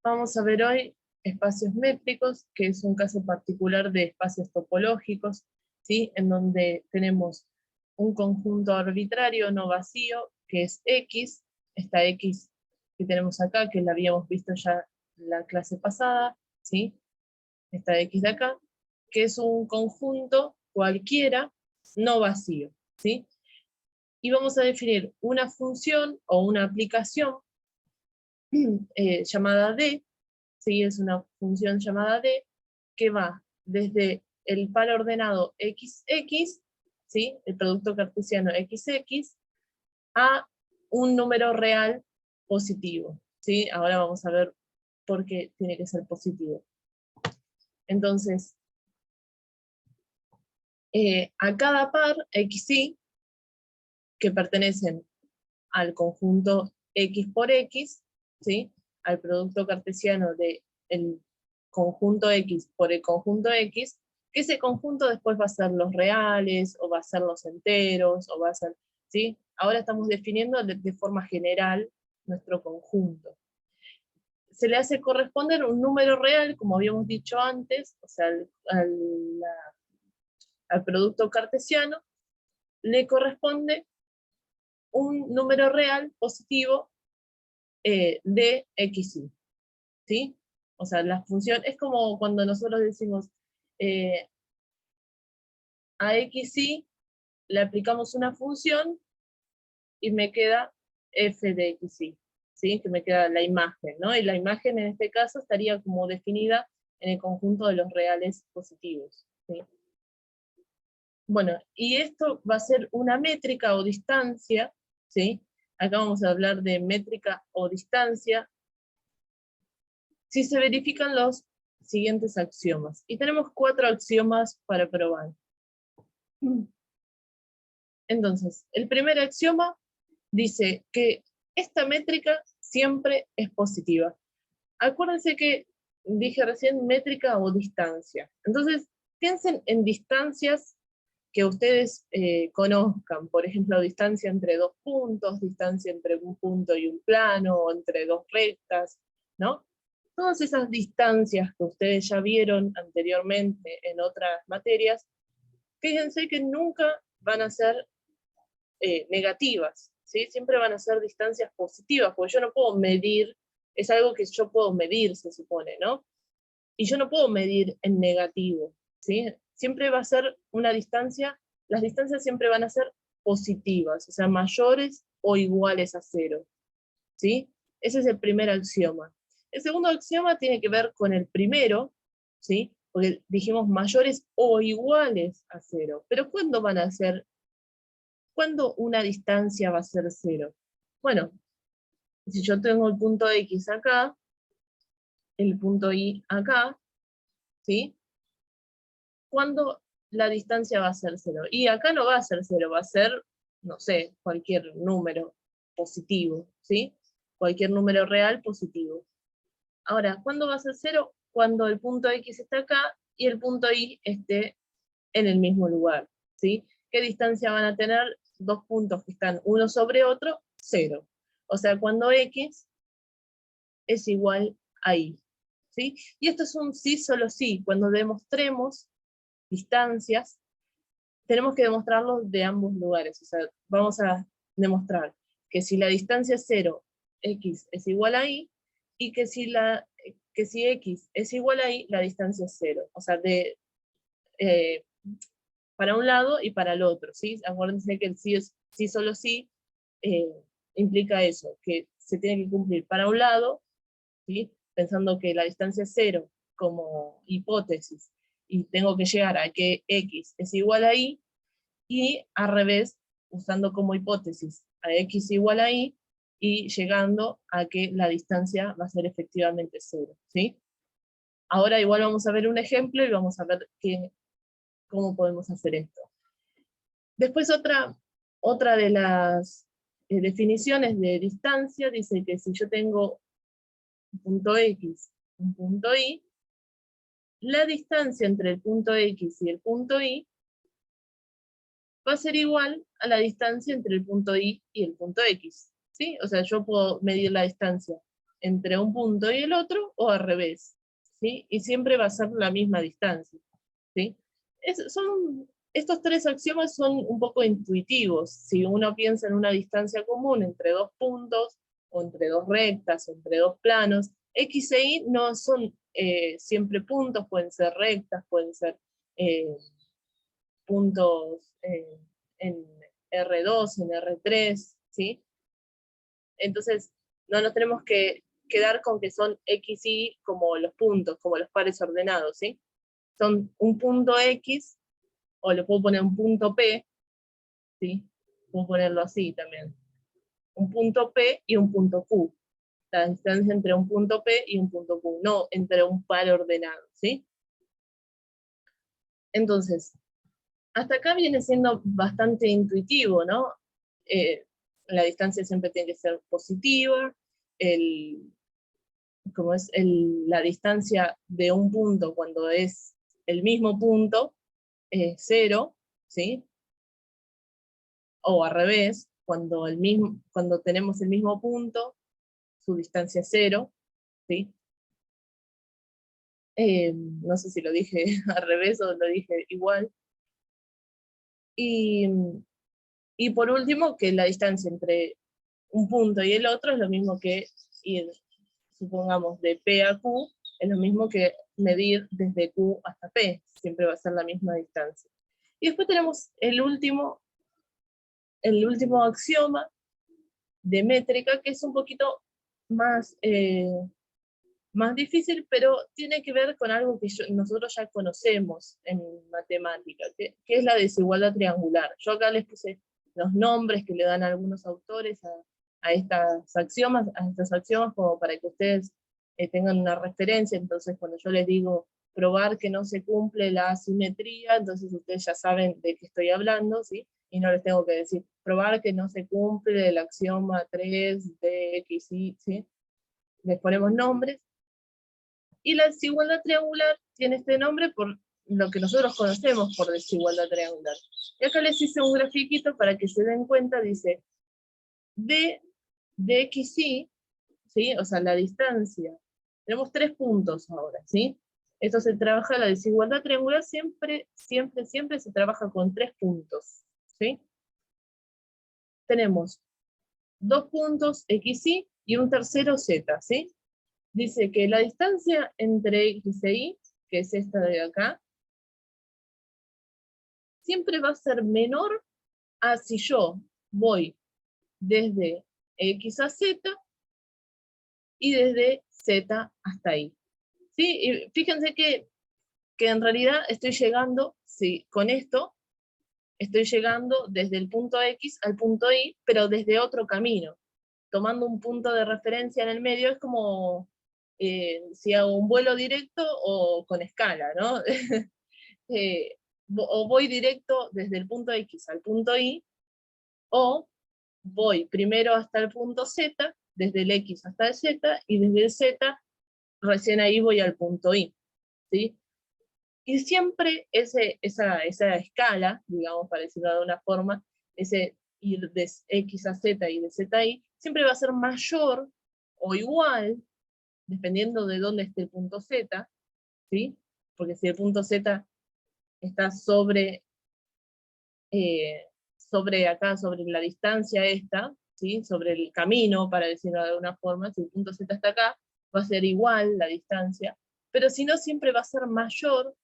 Vamos a ver hoy espacios métricos, que es un caso particular de espacios topológicos, ¿sí? En donde tenemos un conjunto arbitrario no vacío, que es X, esta X que tenemos acá, que la habíamos visto ya en la clase pasada, ¿sí? Esta X de acá, que es un conjunto cualquiera no vacío, ¿sí? Y vamos a definir una función o una aplicación llamada D, ¿sí? Es una función llamada D, que va desde el par ordenado XX, ¿sí? El producto cartesiano XX, a un número real positivo, ¿sí? Ahora vamos a ver por qué tiene que ser positivo. Entonces, a cada par XY, que pertenecen al conjunto X por X, ¿sí? Al producto cartesiano del conjunto X por el conjunto X, que ese conjunto después va a ser los reales, o va a ser los enteros, o va a ser, ¿sí? Ahora estamos definiendo de forma general nuestro conjunto. Se le hace corresponder un número real, como habíamos dicho antes, o sea, al producto cartesiano, le corresponde un número real positivo de XY, ¿sí? O sea, la función es como cuando nosotros decimos a XY le aplicamos una función y me queda f de XY, ¿sí? Que me queda la imagen, ¿no? Y la imagen en este caso estaría como definida en el conjunto de los reales positivos, ¿sí? Bueno, y esto va a ser una métrica o distancia, ¿sí? Acá vamos a hablar de métrica o distancia, si se verifican los siguientes axiomas. Y tenemos 4 axiomas para probar. Entonces, el primer axioma dice que esta métrica siempre es positiva. Acuérdense que dije recién métrica o distancia. Entonces, piensen en distancias que ustedes conozcan, por ejemplo, distancia entre 2 puntos, distancia entre un punto y un plano, o entre 2 rectas, ¿no? Todas esas distancias que ustedes ya vieron anteriormente en otras materias, fíjense que nunca van a ser negativas, ¿sí? Siempre van a ser distancias positivas, porque yo no puedo medir, es algo que yo puedo medir, se supone, ¿no? Y yo no puedo medir en negativo, ¿sí? Siempre va a ser una distancia, las distancias siempre van a ser positivas, o sea, mayores o iguales a 0, ¿sí? Ese es el primer axioma. El segundo axioma tiene que ver con el primero, ¿sí? Porque dijimos mayores o iguales a 0. Pero ¿cuándo van a ser? ¿Cuándo una distancia va a ser 0? Bueno, si yo tengo el punto X acá, el punto Y acá, ¿sí? ¿Cuándo la distancia va a ser 0? Y acá no va a ser 0, va a ser, no sé, cualquier número positivo, ¿sí? Cualquier número real positivo. Ahora, ¿cuándo va a ser 0? Cuando el punto X está acá y el punto Y esté en el mismo lugar, ¿sí? ¿Qué distancia van a tener dos puntos que están uno sobre otro? 0. O sea, cuando X es igual a Y, ¿sí? Y esto es un sí, solo sí. Cuando demostremos distancias, tenemos que demostrarlo de ambos lugares. O sea, vamos a demostrar que si la distancia es 0, X es igual a Y, y que si X es igual a Y, la distancia es 0. O sea, eh, para un lado y para el otro, ¿sí? Acuérdense que el sí es sí solo sí, eh, implica eso, que se tiene que cumplir para un lado, ¿sí? Pensando que la distancia es 0 como hipótesis, y tengo que llegar a que X es igual a Y, y al revés, usando como hipótesis a X igual a Y, y llegando a que la distancia va a ser efectivamente 0, ¿sí? Ahora igual vamos a ver un ejemplo y vamos a ver cómo podemos hacer esto. Después otra de las definiciones de distancia dice que si yo tengo un punto X, un punto Y, la distancia entre el punto X y el punto Y va a ser igual a la distancia entre el punto Y y el punto X, ¿sí? O sea, yo puedo medir la distancia entre un punto y el otro, o al revés, ¿sí? Y siempre va a ser la misma distancia, ¿sí? Estos tres axiomas son un poco intuitivos. Si uno piensa en una distancia común entre dos puntos, o entre dos rectas, o entre dos planos, X e Y no son siempre puntos, pueden ser rectas, pueden ser puntos en R2, en R3, ¿sí? Entonces, no nos tenemos que quedar con que son X y Y como los puntos, como los pares ordenados, ¿sí? Son un punto X, o le puedo poner un punto P, ¿sí? Puedo ponerlo así también. Un punto P y un punto Q. La distancia entre un punto P y un punto Q, no entre un par ordenado, ¿sí? Entonces, hasta acá viene siendo bastante intuitivo, ¿no? La distancia siempre tiene que ser positiva, la distancia de un punto cuando es el mismo punto, es 0, ¿sí? O al revés, cuando tenemos el mismo punto, su distancia es 0, ¿sí? No sé si lo dije al revés o lo dije igual. Y, y por último, que la distancia entre un punto y el otro es lo mismo que ir, supongamos, de P a Q, es lo mismo que medir desde Q hasta P, siempre va a ser la misma distancia. Y después tenemos el último axioma de métrica, que es un poquito más, más difícil, pero tiene que ver con algo que nosotros ya conocemos en matemática, que es la desigualdad triangular. Yo acá les puse los nombres que le dan algunos autores a estos axiomas como para que ustedes tengan una referencia. Entonces cuando yo les digo probar que no se cumple la asimetría, entonces ustedes ya saben de qué estoy hablando, ¿sí? Y no les tengo que decir probar que no se cumple el axioma 3 de X, ¿sí? Les ponemos nombres. Y la desigualdad triangular tiene este nombre por lo que nosotros conocemos por desigualdad triangular. Y acá les hice un grafiquito para que se den cuenta, dice, D de XY, ¿sí? O sea, la distancia. Tenemos 3 puntos ahora, ¿sí? Esto se trabaja, la desigualdad triangular siempre se trabaja con 3 puntos, ¿sí? Tenemos 2 puntos XY y un tercero Z, ¿sí? Dice que la distancia entre X e Y, que es esta de acá, siempre va a ser menor a si yo voy desde X a Z y desde Z hasta Y. ¿Sí? Y fíjense que en realidad estoy llegando, sí, con esto, estoy llegando desde el punto X al punto Y, pero desde otro camino. Tomando un punto de referencia en el medio, es como si hago un vuelo directo o con escala, ¿no? O voy directo desde el punto X al punto Y, o voy primero hasta el punto Z, desde el X hasta el Z, y desde el Z recién ahí voy al punto Y, ¿sí? Y siempre esa escala, digamos, para decirlo de una forma, ese ir de X a Z y de Z a Y, siempre va a ser mayor o igual, dependiendo de dónde esté el punto Z, ¿sí? Porque si el punto Z está sobre acá, sobre la distancia esta, ¿sí? Sobre el camino, para decirlo de alguna forma, si el punto Z está acá, va a ser igual la distancia, pero si no, siempre va a ser mayor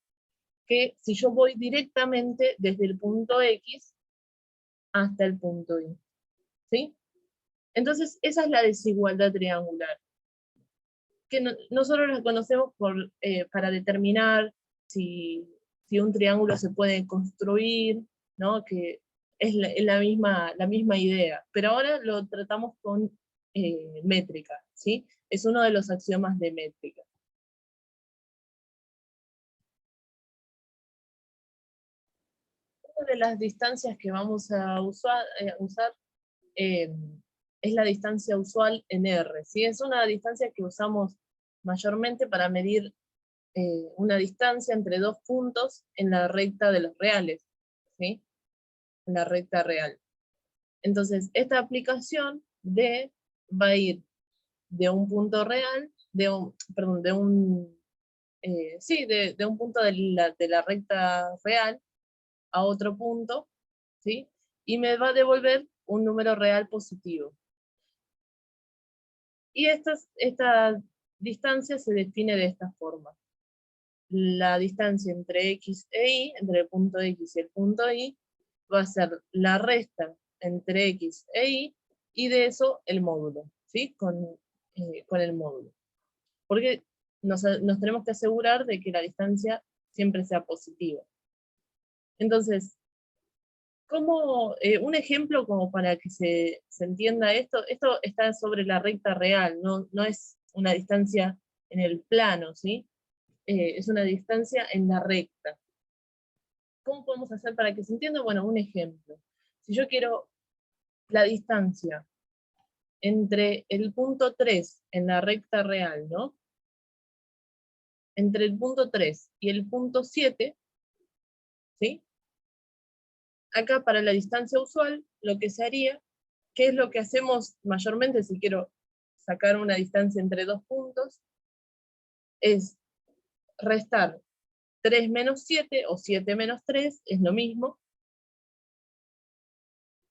que si yo voy directamente desde el punto X hasta el punto Y, ¿sí? Entonces, esa es la desigualdad triangular, que nosotros la conocemos para determinar si un triángulo se puede construir, ¿no? Que es la misma idea, pero ahora lo tratamos con métrica, ¿sí? Es uno de los axiomas de métrica. Una de las distancias que vamos a usar es la distancia usual en R, ¿sí? Es una distancia que usamos mayormente para medir una distancia entre dos puntos en la recta de los reales, ¿sí? En la recta real. Entonces, esta aplicación D va a ir de un punto real, perdón, de un punto de la recta real a otro punto, ¿sí? Y me va a devolver un número real positivo. Y esta distancia se define de esta forma. La distancia entre x e y, entre el punto x y el punto y, va a ser la resta entre x e y de eso el módulo, ¿sí? Con el módulo. Porque nos tenemos que asegurar de que la distancia siempre sea positiva. Entonces, un ejemplo como para que se entienda esto está sobre la recta real, no es una distancia en el plano, ¿sí? Es una distancia en la recta. ¿Cómo podemos hacer para que se entienda? Bueno, un ejemplo. Si yo quiero la distancia entre el punto 3 en la recta real, ¿no? Entre el punto 3 y el punto 7, ¿sí? Acá para la distancia usual, lo que se haría, ¿qué es lo que hacemos mayormente si quiero sacar una distancia entre dos puntos? Es restar 3 menos 7, o 7 menos 3, es lo mismo.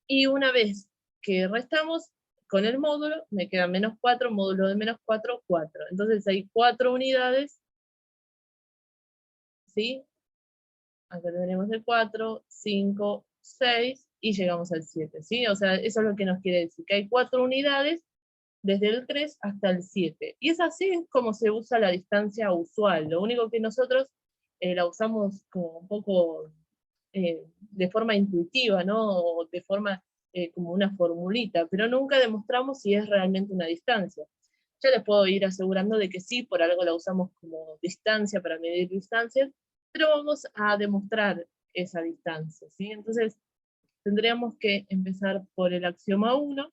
Y una vez que restamos, con el módulo, me queda menos 4, módulo de menos 4, 4. Entonces hay 4 unidades, ¿sí? Acá tenemos el 4, 5, 6, y llegamos al 7, ¿sí? O sea, eso es lo que nos quiere decir, que hay 4 unidades desde el 3 hasta el 7. Y es así como se usa la distancia usual. Lo único que nosotros la usamos como un poco de forma intuitiva, ¿no? O de forma como una formulita, pero nunca demostramos si es realmente una distancia. Ya les puedo ir asegurando de que sí, por algo la usamos como distancia para medir distancias, pero vamos a demostrar esa distancia, ¿sí? Entonces, tendríamos que empezar por el axioma 1,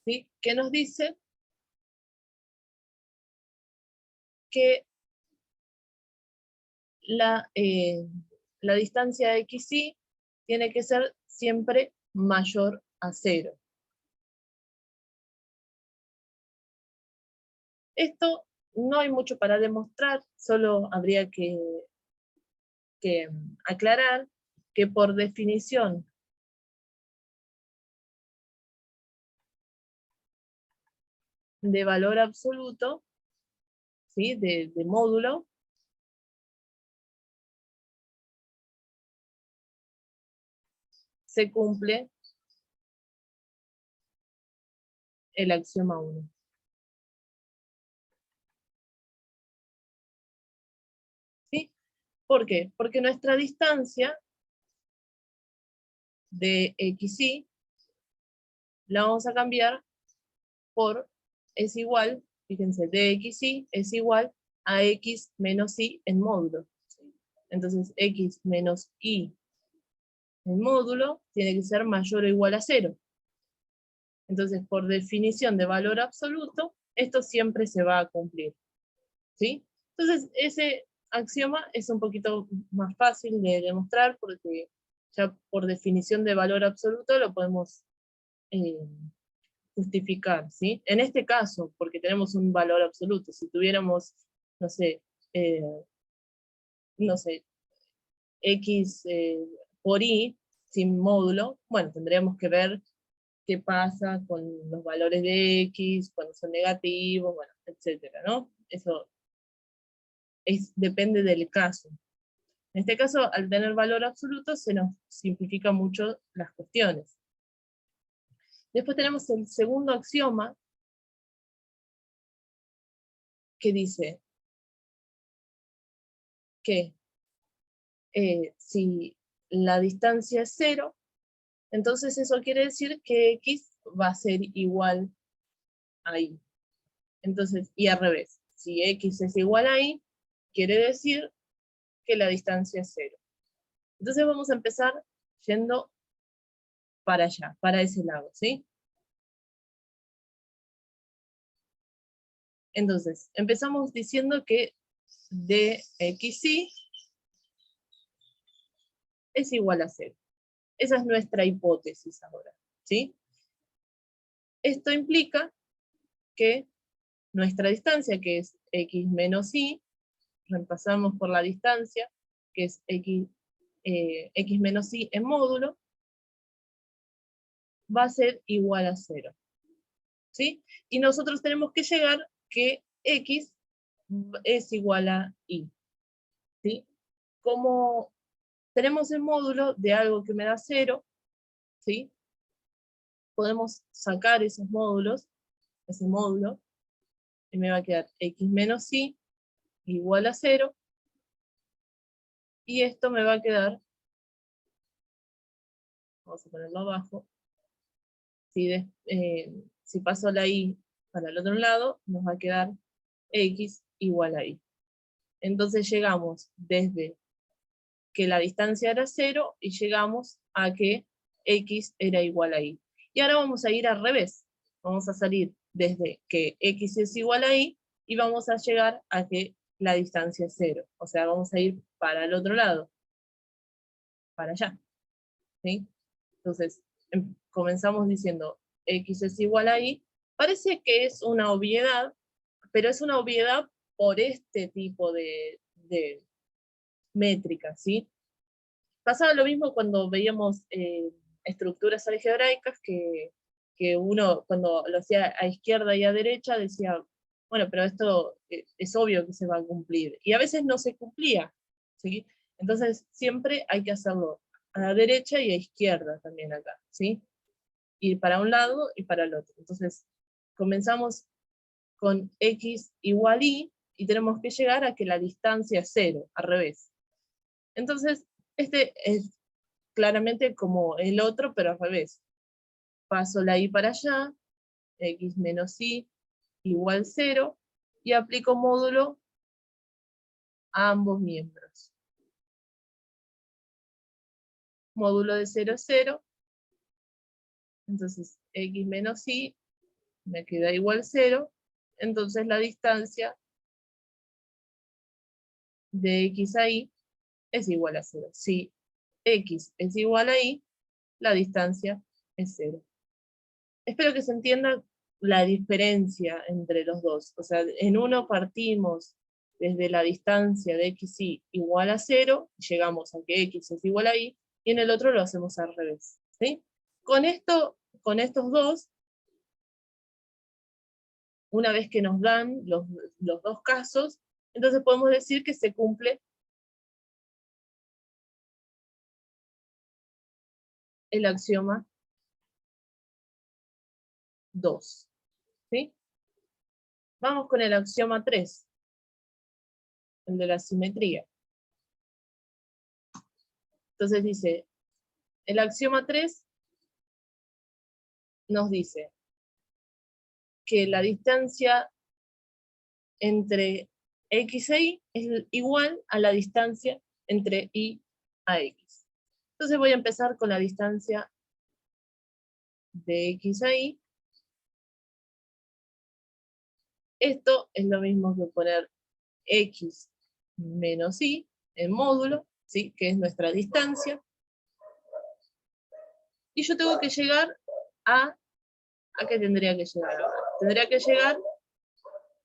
¿sí? Que nos dice que la distancia xy tiene que ser siempre mayor a 0. Esto no hay mucho para demostrar, solo habría que aclarar que por definición de valor absoluto, ¿sí? de módulo, se cumple el axioma 1. ¿Sí? ¿Por qué? Porque nuestra distancia de xy la vamos a cambiar por es igual, fíjense, dxy es igual a x menos y en módulo. Entonces x menos y en módulo tiene que ser mayor o igual a 0. Entonces, por definición de valor absoluto, esto siempre se va a cumplir, ¿sí? Entonces, ese axioma es un poquito más fácil de demostrar porque ya por definición de valor absoluto lo podemos eh, justificar, ¿sí? En este caso, porque tenemos un valor absoluto, si tuviéramos, no sé, eh, no sé, x por y sin módulo, bueno, tendríamos que ver qué pasa con los valores de x, cuando son negativos, bueno, etcétera, ¿no? Eso depende del caso. En este caso, al tener valor absoluto, se nos simplifican mucho las cuestiones. Después tenemos el segundo axioma, que dice que si la distancia es 0, entonces eso quiere decir que x va a ser igual a y. Entonces, y al revés, si x es igual a y, quiere decir que la distancia es 0. Entonces vamos a empezar yendo para allá, para ese lado, ¿sí? Entonces, empezamos diciendo que dxy es igual a 0. Esa es nuestra hipótesis ahora, ¿sí? Esto implica que nuestra distancia, que es x menos y, reemplazamos por la distancia, que es x menos y en módulo, va a ser igual a 0. ¿Sí? Y nosotros tenemos que llegar que x es igual a y. ¿Sí? Como tenemos el módulo de algo que me da 0, ¿sí? Podemos sacar esos módulos, ese módulo, y me va a quedar x menos y igual a 0, y esto me va a quedar, vamos a ponerlo abajo, si paso la y para el otro lado, nos va a quedar x igual a y. Entonces llegamos desde que la distancia era 0 y llegamos a que x era igual a y. Y ahora vamos a ir al revés. Vamos a salir desde que x es igual a y y vamos a llegar a que la distancia es 0. O sea, vamos a ir para el otro lado, para allá. ¿Sí? Entonces, comenzamos diciendo x es igual a y. Parece que es una obviedad, pero es una obviedad por este tipo de métrica, ¿sí? Pasaba lo mismo cuando veíamos estructuras algebraicas que uno cuando lo hacía a izquierda y a derecha decía, bueno, pero esto es obvio que se va a cumplir. Y a veces no se cumplía, ¿sí? Entonces siempre hay que hacerlo a la derecha y a izquierda también acá, ¿sí? Ir para un lado y para el otro. Entonces comenzamos con x igual y tenemos que llegar a que la distancia es 0, al revés. Entonces, este es claramente como el otro, pero al revés. Paso la y para allá, x menos y igual 0, y aplico módulo a ambos miembros. Módulo de 0 es 0, entonces x menos y me queda igual 0, entonces la distancia de x a y es igual a 0. Si x es igual a y, la distancia es 0. Espero que se entienda la diferencia entre los dos. O sea, en uno partimos desde la distancia de xy igual a 0, llegamos a que x es igual a y, y en el otro lo hacemos al revés. ¿Sí? Con estos dos, una vez que nos dan los dos casos, entonces podemos decir que se cumple el axioma 2. ¿Sí? Vamos con el axioma 3, el de la simetría. Entonces dice, el axioma 3 nos dice que la distancia entre x e y es igual a la distancia entre y a x. Entonces voy a empezar con la distancia de x a y. Esto es lo mismo que poner x menos y en módulo, ¿sí? Que es nuestra distancia. Y yo tengo que llegar ¿a qué tendría que llegar ahora? Tendría que llegar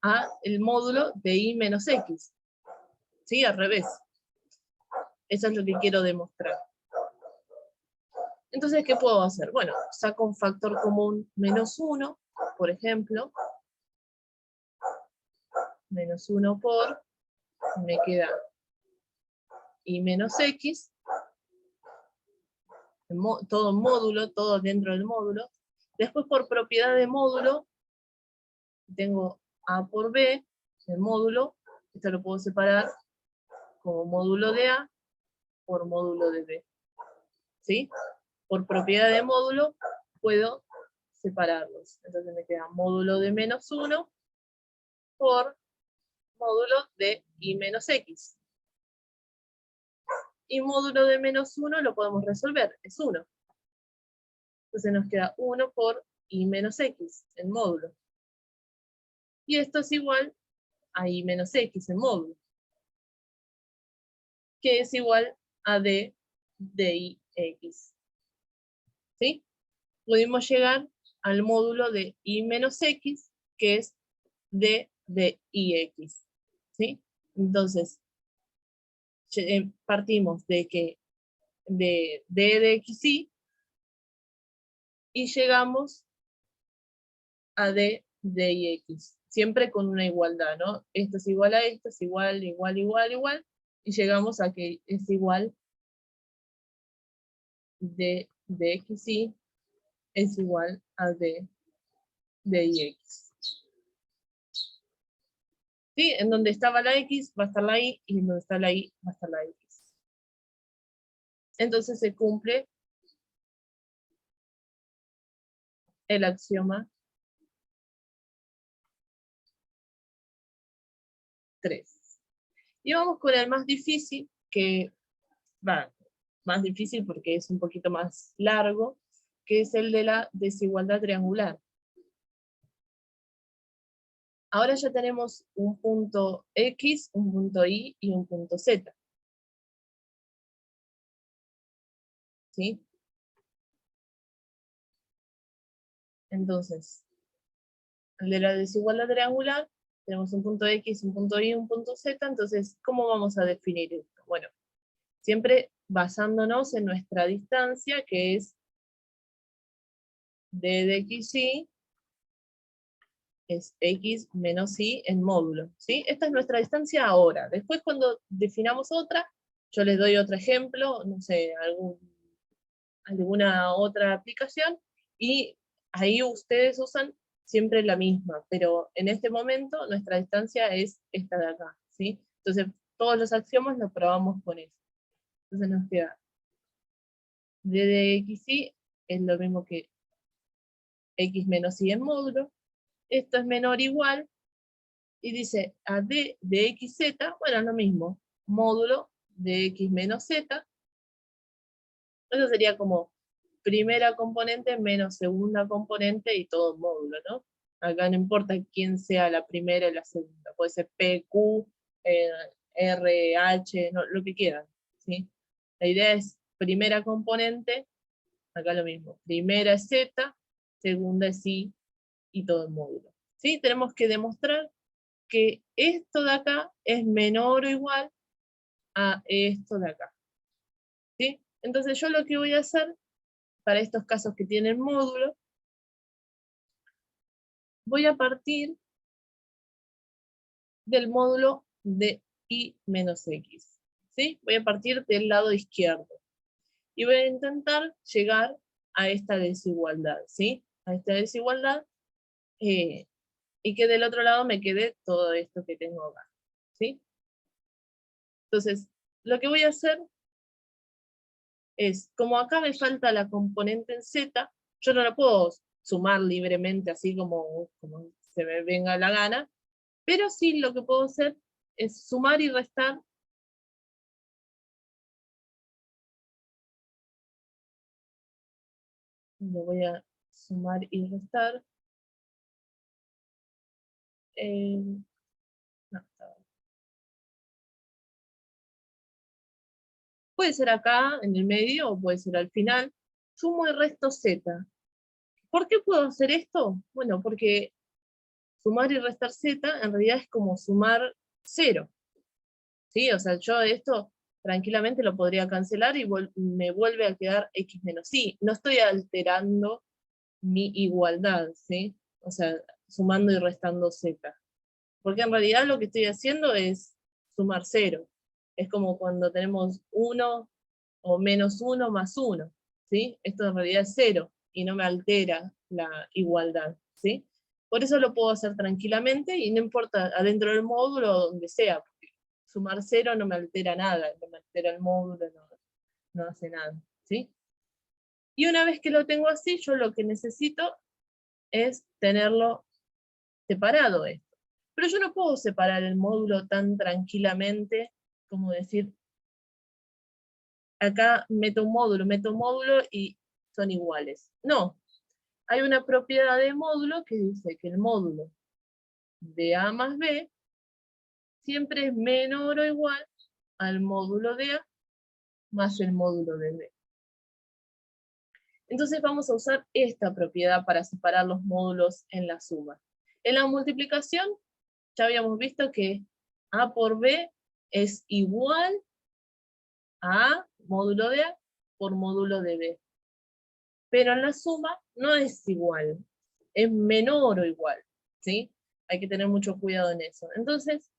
a el módulo de y menos x. ¿Sí? Al revés. Eso es lo que quiero demostrar. Entonces, ¿qué puedo hacer? Bueno, saco un factor común menos 1, por ejemplo. Menos 1 por, me queda y menos x, todo módulo, todo dentro del módulo. Después por propiedad de módulo, tengo a por b, el módulo, esto lo puedo separar como módulo de a por módulo de b. ¿Sí? Por propiedad de módulo puedo separarlos. Entonces me queda módulo de menos 1 por módulo de y menos x. Y módulo de menos 1 lo podemos resolver, es 1. Entonces nos queda 1 por y menos x en módulo. Y esto es igual a y menos x en módulo, que es igual a d de y x. ¿Sí? Pudimos llegar al módulo de y menos x, que es d de ix. ¿Sí? Entonces, partimos de que de d de xy y llegamos a d de ix. Siempre con una igualdad, ¿no? Esto es igual a esto, es igual, igual, igual, igual, y llegamos a que es igual d de xy es igual a d de ix. ¿Sí? En donde estaba la x va a estar la y, y en donde está la y va a estar la x. Entonces se cumple el axioma 3. Y vamos con el más difícil, que va, más difícil porque es un poquito más largo, que es el de la desigualdad triangular. Ahora ya tenemos un punto X, un punto Y y un punto Z. ¿Sí? Entonces, el de la desigualdad triangular, tenemos un punto X, un punto Y, un punto Z, entonces, ¿cómo vamos a definir esto? Bueno, siempre basándonos en nuestra distancia, que es d de xy, es x menos y en módulo, ¿sí? Esta es nuestra distancia ahora. Después cuando definamos otra, yo les doy otro ejemplo, no sé, alguna otra aplicación, y ahí ustedes usan siempre la misma, pero en este momento nuestra distancia es esta de acá, ¿sí? Entonces todos los axiomas los probamos con eso. Entonces nos queda d de xy es lo mismo que x menos y en módulo, esto es menor o igual, y dice a d de xz, bueno, lo mismo, módulo de x menos z, eso sería como primera componente menos segunda componente y todo módulo, ¿no? Acá no importa quién sea la primera y la segunda, puede ser P, Q, R, H, no, lo que quieran, ¿sí? La idea es primera componente, acá lo mismo, primera es Z, segunda es Y y todo el módulo. ¿Sí? Tenemos que demostrar que esto de acá es menor o igual a esto de acá. ¿Sí? Entonces yo lo que voy a hacer, para estos casos que tienen módulo, voy a partir del módulo de y menos x. ¿Sí? Voy a partir del lado izquierdo. Y voy a intentar llegar a esta desigualdad. ¿Sí? A esta desigualdad. Y que del otro lado me quede todo esto que tengo acá. ¿Sí? Entonces, lo que voy a hacer es, como acá me falta la componente en z, yo no la puedo sumar libremente así como se me venga la gana, pero sí lo que puedo hacer es sumar y restar lo voy a sumar y restar. No, puede ser acá en el medio o puede ser al final. Sumo y resto z. ¿Por qué puedo hacer esto? Bueno, porque sumar y restar z en realidad es como sumar 0. ¿Sí? O sea, yo esto tranquilamente lo podría cancelar y me vuelve a quedar x menos y. No estoy alterando mi igualdad, ¿sí? O sea, sumando y restando z. Porque en realidad lo que estoy haciendo es sumar 0. Es como cuando tenemos 1 o menos 1 más 1, ¿sí? Esto en realidad es 0 y no me altera la igualdad, ¿sí? Por eso lo puedo hacer tranquilamente y no importa adentro del módulo o donde sea, porque sumar 0 no me altera nada, no me altera el módulo, no hace nada, ¿sí? Y una vez que lo tengo así, yo lo que necesito es tenerlo separado esto. Pero yo no puedo separar el módulo tan tranquilamente como decir, acá meto un módulo y son iguales. No, hay una propiedad de módulo que dice que el módulo de A más B siempre es menor o igual al módulo de A más el módulo de B. Entonces vamos a usar esta propiedad para separar los módulos en la suma. En la multiplicación ya habíamos visto que A por B es igual a módulo de A por módulo de B. Pero en la suma no es igual, es menor o igual, ¿sí? Hay que tener mucho cuidado en eso. Entonces,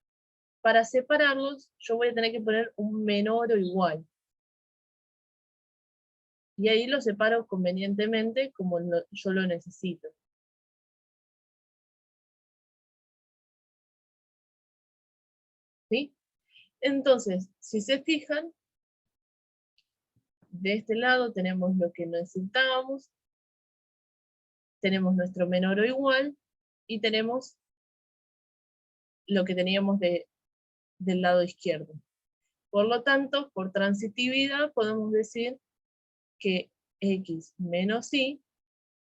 para separarlos, yo voy a tener que poner un menor o igual. Y ahí lo separo convenientemente como yo lo necesito. ¿Sí? Entonces, si se fijan, de este lado tenemos lo que necesitábamos, tenemos nuestro menor o igual, y tenemos lo que teníamos del lado izquierdo. Por lo tanto, por transitividad podemos decir que x menos y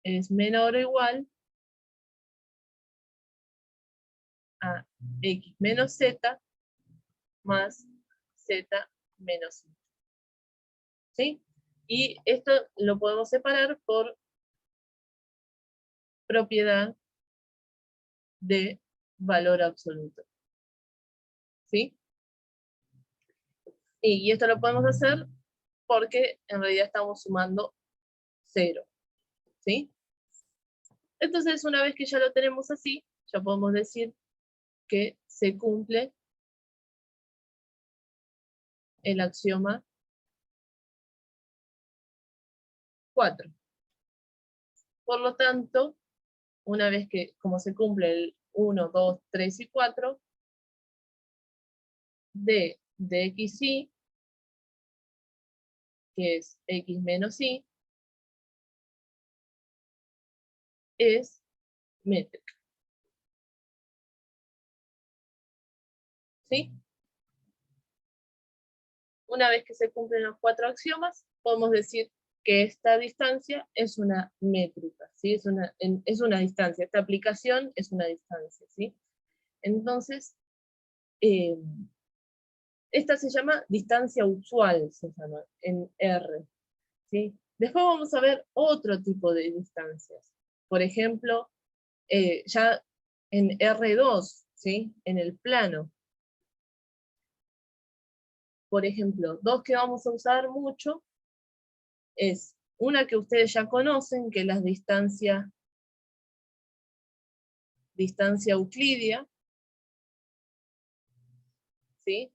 es menor o igual a x menos z más z menos y. ¿Sí? Y esto lo podemos separar por propiedad de valor absoluto. ¿Sí? Y esto lo podemos hacer porque en realidad estamos sumando 0. ¿Sí? Entonces, una vez que ya lo tenemos así, ya podemos decir que se cumple el axioma 4. Por lo tanto, una vez que, como se cumple el 1, 2, 3 y 4, de xy, que es x menos y, es métrica. ¿Sí? Una vez que se cumplen los 4 axiomas, podemos decir que esta distancia es una métrica, ¿sí? Es una distancia, esta aplicación es una distancia, ¿sí? Entonces, esta se llama distancia usual, se llama, en R, ¿sí? Después vamos a ver otro tipo de distancias. Por ejemplo, ya en R2, ¿sí? En el plano. Por ejemplo, dos que vamos a usar mucho es una que ustedes ya conocen, que es la distancia euclidia, ¿sí?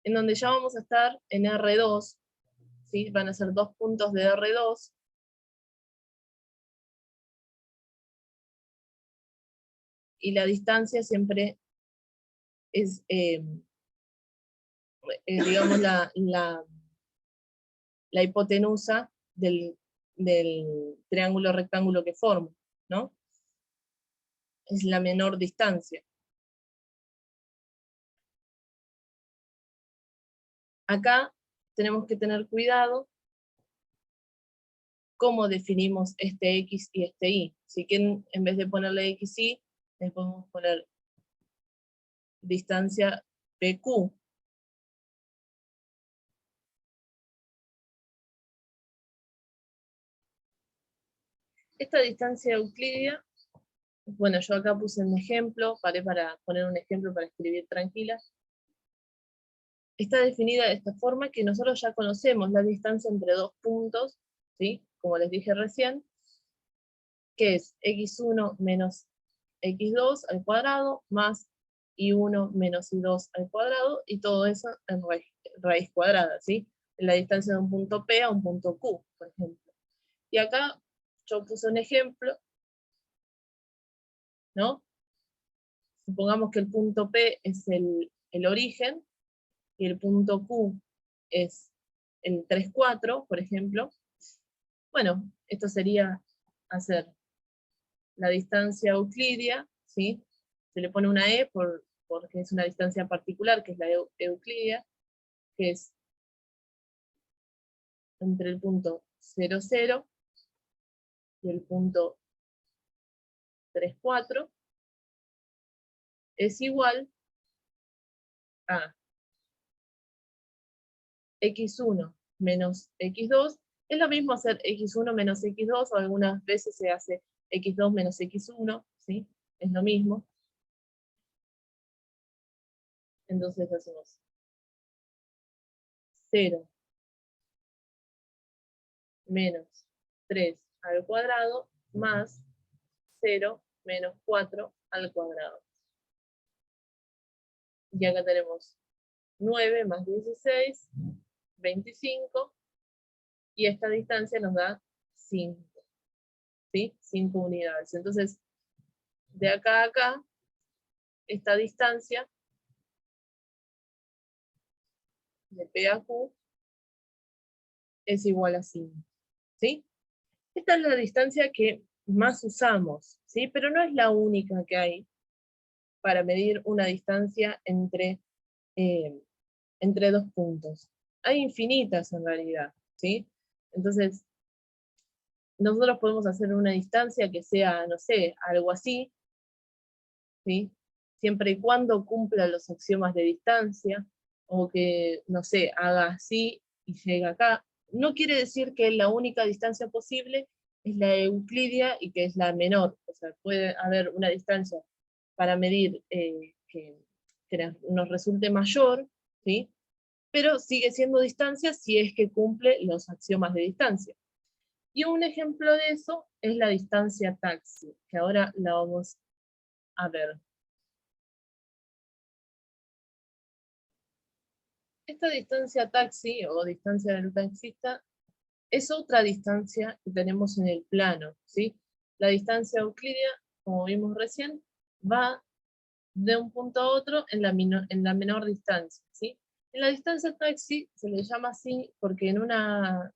En donde ya vamos a estar en R2, ¿sí? Van a ser 2 puntos de R2, y la distancia siempre es, digamos, la hipotenusa del triángulo rectángulo que forma, ¿no? Es la menor distancia. Acá tenemos que tener cuidado cómo definimos este x y este y. Si quieren, en vez de ponerle x y, le podemos poner distancia PQ. Esta distancia euclidia, bueno, yo acá puse un ejemplo, paré para poner un ejemplo para escribir tranquila. Está definida de esta forma que nosotros ya conocemos la distancia entre dos puntos, ¿sí? Como les dije recién, que es x1 menos x2 al cuadrado más y1 menos y2 al cuadrado, y todo eso en raíz cuadrada, ¿sí? La distancia de un punto P a un punto Q, por ejemplo. Y acá yo puse un ejemplo, ¿no? Supongamos que el punto P es el origen, y el punto Q es el 3, 4, por ejemplo. Bueno, esto sería hacer la distancia euclidia, ¿sí? Se le pone una E porque es una distancia particular, que es la euclidia, que es entre el punto 0, 0 y el punto 3, 4, es igual a x1 menos x2. Es lo mismo hacer x1 menos x2, o algunas veces se hace x2 menos x1, ¿sí? Es lo mismo. Entonces hacemos 0 menos 3 al cuadrado más 0 menos 4 al cuadrado. Y acá tenemos 9 más 16, 25, y esta distancia nos da 5, ¿sí? 5 unidades. Entonces, de acá a acá, esta distancia de P a Q es igual a 5, ¿sí? Esta es la distancia que más usamos, ¿sí? Pero no es la única que hay para medir una distancia entre dos puntos. Hay infinitas en realidad, ¿sí? Entonces, nosotros podemos hacer una distancia que sea, no sé, algo así, ¿sí? Siempre y cuando cumpla los axiomas de distancia, o que, no sé, haga así y llegue acá. No quiere decir que la única distancia posible es la euclidia y que es la menor. O sea, puede haber una distancia para medir que nos resulte mayor, ¿sí? Pero sigue siendo distancia si es que cumple los axiomas de distancia. Y un ejemplo de eso es la distancia taxi, que ahora la vamos a ver. Esta distancia taxi, o distancia del taxista, es otra distancia que tenemos en el plano, ¿sí? La distancia euclídea, como vimos recién, va de un punto a otro en la menor distancia, ¿sí? En la distancia taxi se le llama así porque en una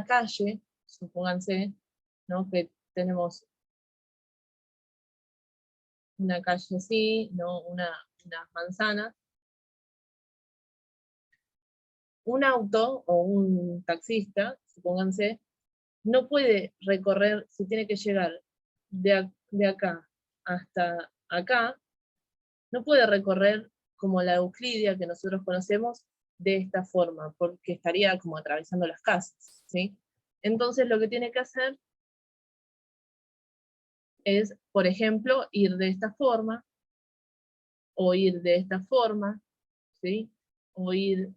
calle, supónganse, ¿no? Que tenemos una calle así, ¿no? Unas manzanas. Un auto o un taxista, supónganse, no puede recorrer, si tiene que llegar de acá hasta acá, no puede recorrer como la euclidia que nosotros conocemos de esta forma, porque estaría como atravesando las casas, ¿sí? Entonces lo que tiene que hacer es, por ejemplo, ir de esta forma, o ir de esta forma, ¿sí? O ir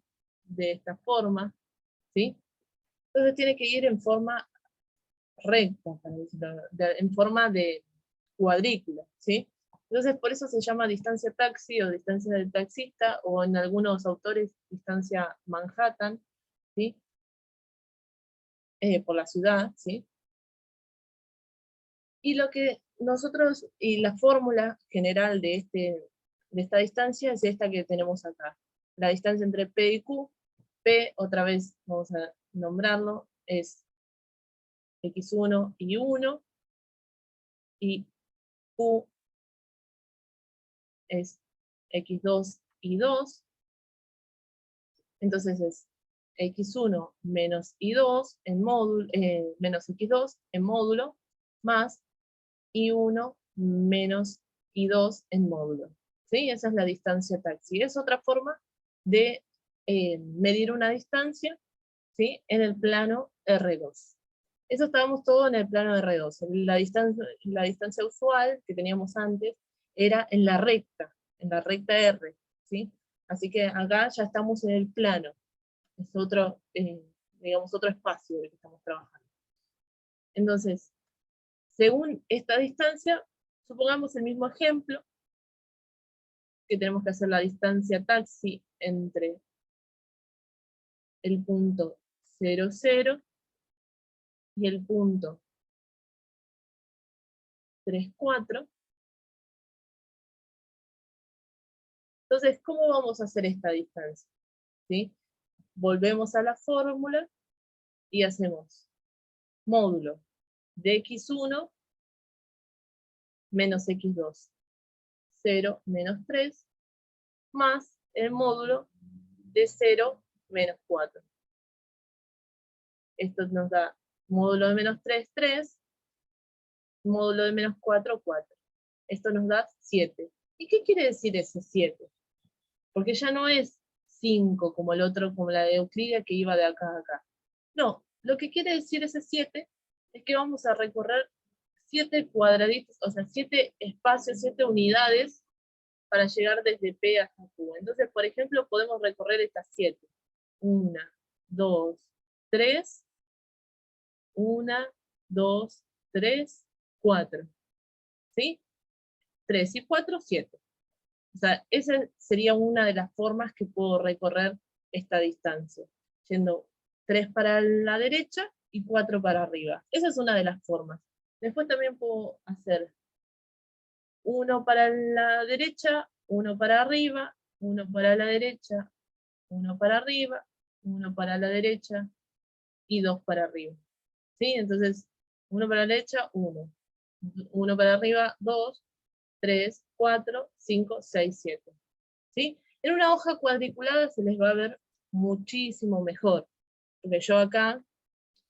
de esta forma, ¿sí? Entonces tiene que ir en forma recta, para decirlo, en forma de cuadrícula, ¿sí? Entonces por eso se llama distancia taxi o distancia del taxista, o en algunos autores distancia Manhattan, ¿sí? Por la ciudad, ¿sí? Y lo que nosotros, y la fórmula general de esta distancia es esta que tenemos acá. La distancia entre P y Q. P, otra vez vamos a nombrarlo, es x1 y 1, y Q es x2 y 2, entonces es x1 menos y2 en módulo, menos x2 en módulo, más y1 menos y2 en módulo. ¿Sí? Esa es la distancia taxi. Es otra forma de medir una distancia, ¿sí? En el plano R2. Eso estábamos todo en el plano R2. La distancia usual que teníamos antes era en la recta R, ¿sí? Así que acá ya estamos en el plano. Es otro, digamos, otro espacio del que estamos trabajando. Entonces, según esta distancia, supongamos el mismo ejemplo, que tenemos que hacer la distancia taxi entre el punto 0, 0 y el punto 3, 4. Entonces, ¿cómo vamos a hacer esta distancia? ¿Sí? Volvemos a la fórmula y hacemos módulo de x1 menos x2, 0 menos 3, más el módulo de 0 menos 4. Esto nos da módulo de menos 3, 3, módulo de menos 4, 4. Esto nos da 7. ¿Y qué quiere decir ese 7? Porque ya no es 5, como el otro, como la de Euclidia, que iba de acá a acá. No, lo que quiere decir ese 7 es que vamos a recorrer 7 cuadraditos, o sea, 7 espacios, 7 unidades para llegar desde P hasta Q. Entonces, por ejemplo, podemos recorrer estas 7. 1, 2, 3, 1, 2, 3, 4. ¿Sí? 3 y 4, 7. O sea, esa sería una de las formas que puedo recorrer esta distancia, yendo 3 para la derecha y 4 para arriba. Esa es una de las formas. Después también puedo hacer 1 para la derecha, 1 para arriba, 1 para la derecha, 1 para arriba, 1 para la derecha y 2 para arriba. ¿Sí? Entonces, 1 para la derecha, 1. 1 para arriba, 2, 3, 4, 5, 6, 7. ¿Sí? En una hoja cuadriculada se les va a ver muchísimo mejor, porque yo acá,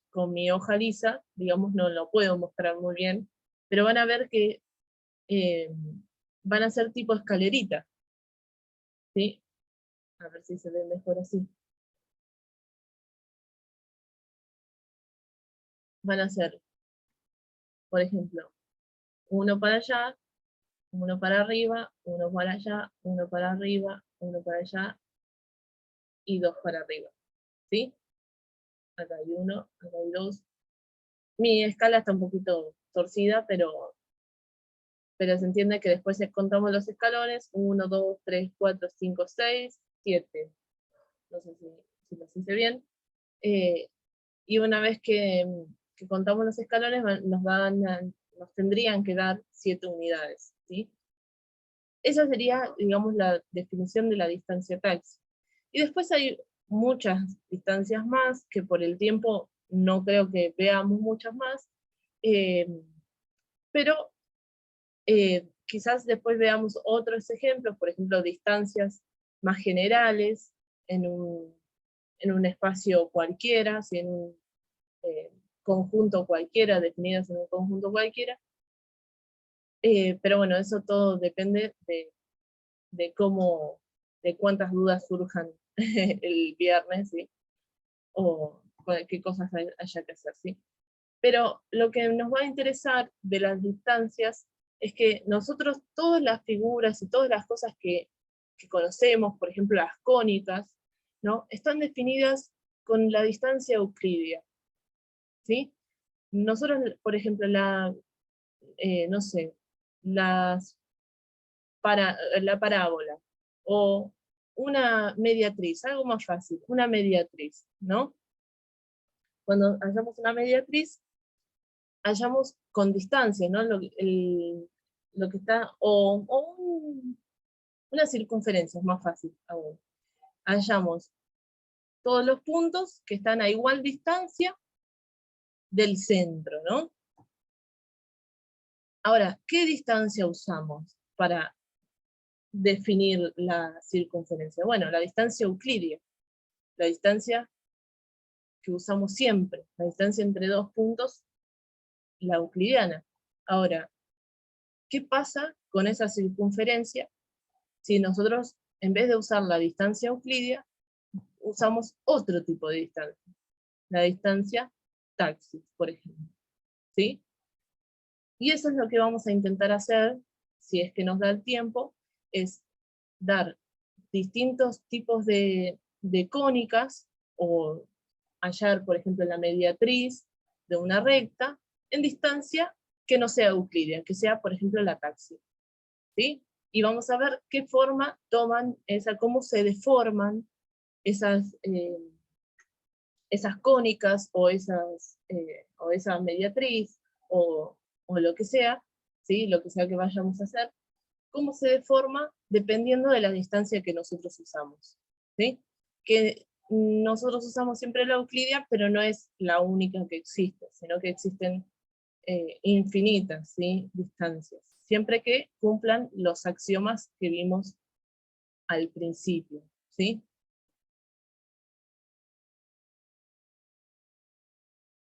con mi hoja lisa, digamos, no lo puedo mostrar muy bien, pero van a ver que van a ser tipo escalerita. ¿Sí? A ver si se ve mejor así. Van a ser, por ejemplo, 1 para allá, 1 para arriba, 1 para allá, 1 para arriba, 1 para allá y 2 para arriba. ¿Sí? Acá hay 1, acá hay 2. Mi escala está un poquito torcida, pero se entiende que después contamos los escalones, 1, 2, 3, 4, 5, 6, 7. No sé si lo hice bien. Y una vez que contamos los escalones, nos tendrían que dar 7 unidades. ¿Sí? Esa sería, digamos, la definición de la distancia taxi. Y después hay muchas distancias más, que por el tiempo no creo que veamos muchas más, pero quizás después veamos otros ejemplos, por ejemplo, distancias más generales en un espacio cualquiera, si en un conjunto cualquiera, definidas en un conjunto cualquiera. Pero bueno, eso todo depende de cómo, de cuántas dudas surjan el viernes, ¿sí? O qué cosas haya que hacer, ¿sí? Pero lo que nos va a interesar de las distancias es que nosotros todas las figuras y todas las cosas que conocemos, por ejemplo las cónicas, ¿no? Están definidas con la distancia euclidia. ¿Sí? Nosotros, por ejemplo, no sé, la parábola, o una mediatriz, algo más fácil, una mediatriz, ¿no? Cuando hallamos una mediatriz, hallamos con distancia, ¿no? Lo que está, una circunferencia, es más fácil aún. Hallamos todos los puntos que están a igual distancia del centro, ¿no? Ahora, ¿qué distancia usamos para definir la circunferencia? Bueno, la distancia euclidia, la distancia que usamos siempre, la distancia entre dos puntos, la euclidiana. Ahora, ¿qué pasa con esa circunferencia si nosotros, en vez de usar la distancia euclidia, usamos otro tipo de distancia? La distancia taxis, por ejemplo. ¿Sí? Y eso es lo que vamos a intentar hacer, si es que nos da el tiempo, es dar distintos tipos de cónicas, o hallar, por ejemplo, la mediatriz de una recta, en distancia que no sea euclídea, que sea, por ejemplo, la taxi. ¿Sí? Y vamos a ver qué forma toman, cómo se deforman esas cónicas, o esa mediatriz, o lo que sea, ¿sí? Lo que sea que vayamos a hacer, cómo se deforma dependiendo de la distancia que nosotros usamos. ¿Sí? Que nosotros usamos siempre la euclidia, pero no es la única que existe, sino que existen infinitas, ¿sí? Distancias, siempre que cumplan los axiomas que vimos al principio. ¿Sí?